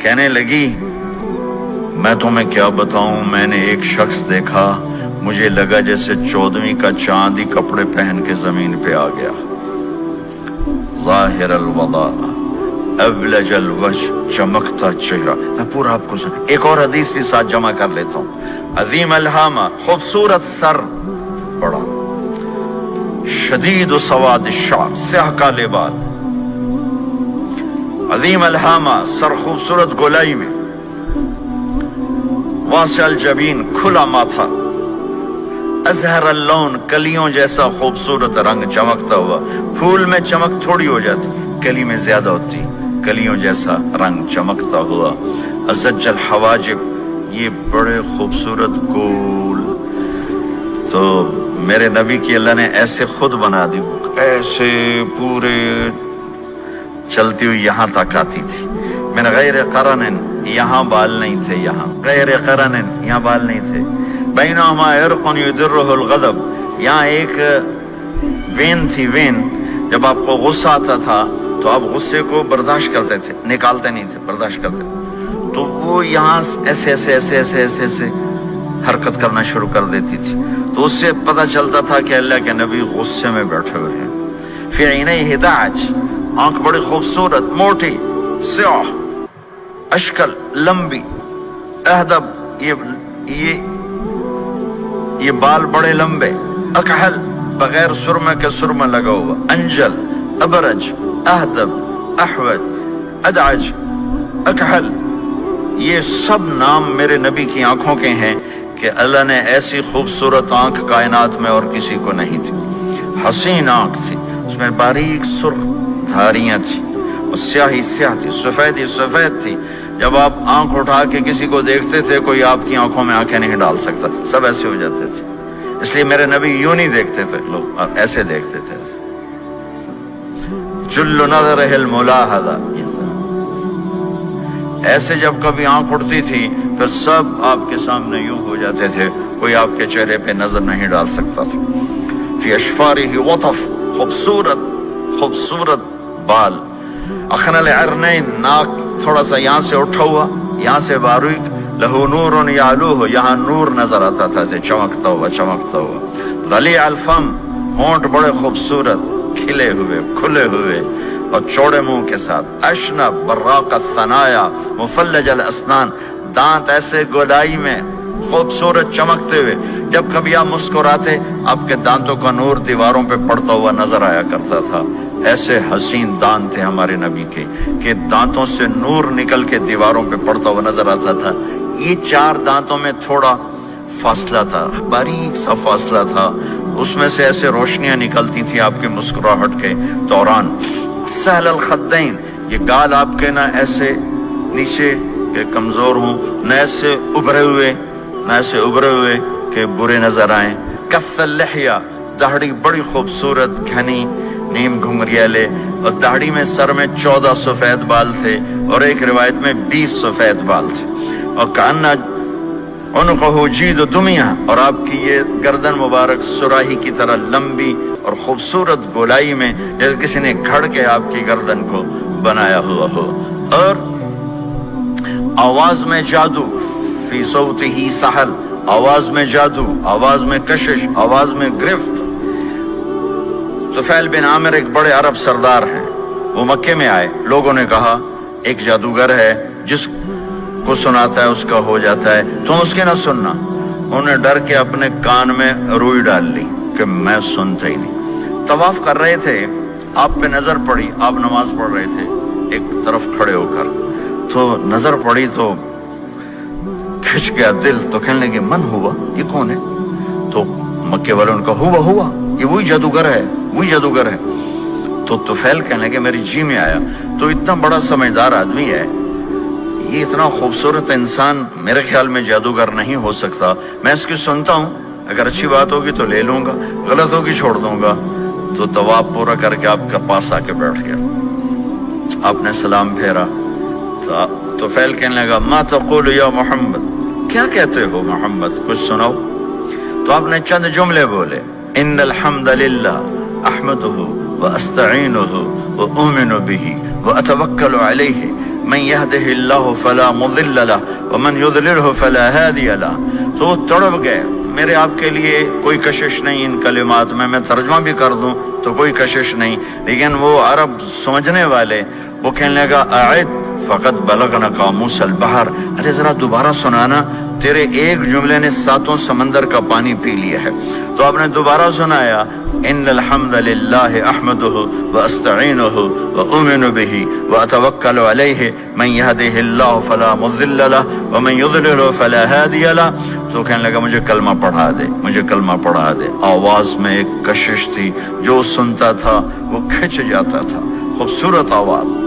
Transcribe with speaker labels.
Speaker 1: کہنے لگی میں تمہیں کیا بتاؤں، میں نے ایک شخص دیکھا، مجھے لگا جیسے 14ویں کا چاند ہی کپڑے پہن کے زمین پہ آ گیا، ظاہر الوضاء ابلج الوجہ، چمکتا چہرہ۔ میں پورا آپ کو ایک اور حدیث بھی ساتھ جمع کر لیتا ہوں۔ عظیم الہامہ، خوبصورت سر، بڑا شدید سواد الشعر، سیاہ کالے بال، عظیم الہامہ، سر خوبصورت گولائی میں، واسع الجبین، کھلا ماتھا، ازہر اللون، کلیوں جیسا خوبصورت رنگ، چمکتا ہوا۔ پھول میں چمک تھوڑی ہو جاتی، کلی میں زیادہ ہوتی، کلیوں جیسا رنگ، چمکتا ہوا۔ ازج الحواجب، یہ بڑے خوبصورت گول۔ تو میرے نبی کی اللہ نے ایسے خود بنا دی، ایسے پورے چلتی ہوئی یہاں تک آتی تھی۔ من غیر قرن، یہاں بال نہیں تھے، یہاں غیر قرن، یہاں بال نہیں تھے۔ بینہما عرق یدرہ الغضب، یہاں ایک وین تھی، وین، جب آپ کو غصہ آتا تھا تو آپ غصے کو برداشت کرتے تھے، نکالتے نہیں تھے، برداشت کرتے تھے، تو وہ یہاں ایسے ایسے ایسے ایسے ایسے ایسے حرکت کرنا شروع کر دیتی تھی، تو اس سے پتہ چلتا تھا کہ اللہ کے نبی غصے میں بیٹھے ہوئے ہیں۔ فی عینیہ دعج، آنکھ بڑی خوبصورت، موٹی، سیاہ، اشکل، لمبی، اہدب، یہ بال بڑے لمبے، اکحل، بغیر سرمہ کے سرمہ لگا ہوا، انجل، ابرج، اہدب، احوج، ادعج، اکحل، یہ سب نام میرے نبی کی آنکھوں کے ہیں کہ اللہ نے ایسی خوبصورت آنکھ کائنات میں اور کسی کو نہیں تھی۔ حسین آنکھ تھی، اس میں باریک سرخ دھاریاں تھیں، اور سیاہی سیاہ تھی، سفیدی سفید تھی۔ جب آپ آنکھ اٹھا کے کسی کو دیکھتے تھے، کوئی آپ کی آنکھوں میں آنکھیں نہیں ڈال سکتا، سب ایسے ہو جاتے تھے۔ اس لیے میرے نبی یوں نہیں دیکھتے تھے، لوگ ایسے دیکھتے تھے، ایسے۔ جل نظرہ الملاحظہ، ایسے جب کبھی آنکھ اٹھتی تھی پھر سب آپ کے سامنے یوں ہو جاتے تھے، کوئی آپ کے چہرے پہ نظر نہیں ڈال سکتا تھا۔ فی اشفارہ وطف، خوبصورت خوبصورت بال، اخن العرنین، ناک تھوڑا سا یہاں سے اٹھا ہوا، یہاں سے باریک، لہو نور یعلوہ، یہاں نور نظر آتا تھا، سے چمکتا ہوا چمکتا ہوا۔ ضلیع الفم، ہونٹ بڑے خوبصورت، کھلے ہوئے کھلے ہوئے اور چوڑے منہ کے ساتھ۔ اشنب براق الثنایا، مفلج الاسنان، دانت ایسے گولائی میں خوبصورت چمکتے ہوئے، جب کبھی آپ مسکراتے آپ کے دانتوں کا نور دیواروں پہ پڑتا ہوا نظر آیا کرتا تھا۔ ایسے حسین دانت تھے ہمارے نبی کے کہ دانتوں سے نور نکل کے دیواروں پہ پڑتا ہوا نظر آتا تھا۔ یہ 4 دانتوں میں تھوڑا فاصلہ تھا، باریک سا فاصلہ تھا، اس میں سے ایسے روشنیاں نکلتی تھی آپ کے مسکراہٹ کے دوران۔ سہل الخدین، یہ گال آپ کے نہ ایسے نیچے کہ کمزور ہوں، نہ ایسے ابھرے ہوئے کہ برے نظر آئیں۔ کف اللحیہ، داڑھی بڑی خوبصورت گھنی، نیم گھنگریالے، اور داڑھی میں سر میں 14 سفید بال تھے، اور ایک روایت میں 20 سفید بال تھے۔ اور کأن عنقہ جید دمیہ، اور آپ کی یہ گردن مبارک سراہی کی طرح لمبی اور خوبصورت گولائی میں، جیسے کسی نے گھڑ کے آپ کی گردن کو بنایا ہوا ہو۔ اور آواز میں جادو، فی صوتہ سحل، آواز میں جادو، آواز میں کشش، آواز میں گرفت۔ طفیل بن عامر ایک بڑے عرب سردار ہیں، وہ مکے میں آئے، لوگوں نے کہا ایک جادوگر ہے جس کو سناتا ہے اس کا ہو جاتا ہے، تم اس کے نہ سننا۔ انہوں نے ڈر کے اپنے کان میں روئی ڈال لی کہ میں سنتا ہی نہیں۔ طواف کر رہے تھے، آپ پہ نظر پڑی، آپ نماز پڑھ رہے تھے ایک طرف کھڑے ہو کر، تو نظر پڑی تو کھچ گیا دل، تو کہنے لگے من ہوا، یہ کون ہے؟ تو مکے والوں نے کہا ہوا یہ وہی جادوگر ہے۔ تو طفیل کہنے لگے میری جی میں آیا، تو اتنا بڑا سمجھدار آدمی ہے، یہ اتنا خوبصورت انسان میرے خیال میں جادوگر نہیں ہو سکتا، میں اس کی سنتا ہوں، اگر اچھی بات ہوگی تو لے لوں گا، غلط ہوگی چھوڑ دوں گا۔ تو طواف پورا کر کے آپ کے پاس آ کے بیٹھ گیا، آپ نے سلام پھیرا، تو فیل کہنے لگا ما تقول یا محمد، کیا کہتے ہو محمد، کچھ سناؤ۔ تو آپ نے چند جملے بولے، ان الحمد للہ احمدہ واستعینہ واؤمن بہ واتوکل علیہ، من يهده الله فلا مضل له ومن يضلله فلا هادي له. تو وہ تڑپ گئے. میرے آپ کے لیے کوئی کشش نہیں ان کلمات میں ترجمہ بھی کر دوں تو کوئی کشش نہیں، لیکن وہ عرب سمجھنے والے وہ کہنے لگا اعد فقط بلغنا قاموس البحر، ارے ذرا دوبارہ سنانا، تیرے ایک جملے نے 7 سمندر کا پانی پی لیا ہے. تو آپ نے دوبارہ سنایا ان الحمد للہ احمدہ واستعینہ واؤمن بہ واتوکل علیہ من یہدہ اللہ فلا مضل لہ ومن یضلل فلا ہادی لہ. تو کہنے لگا مجھے کلمہ پڑھا دے، مجھے کلمہ پڑھا دے. آواز میں ایک کشش تھی، جو سنتا تھا وہ کھنچ جاتا تھا. خوبصورت آواز.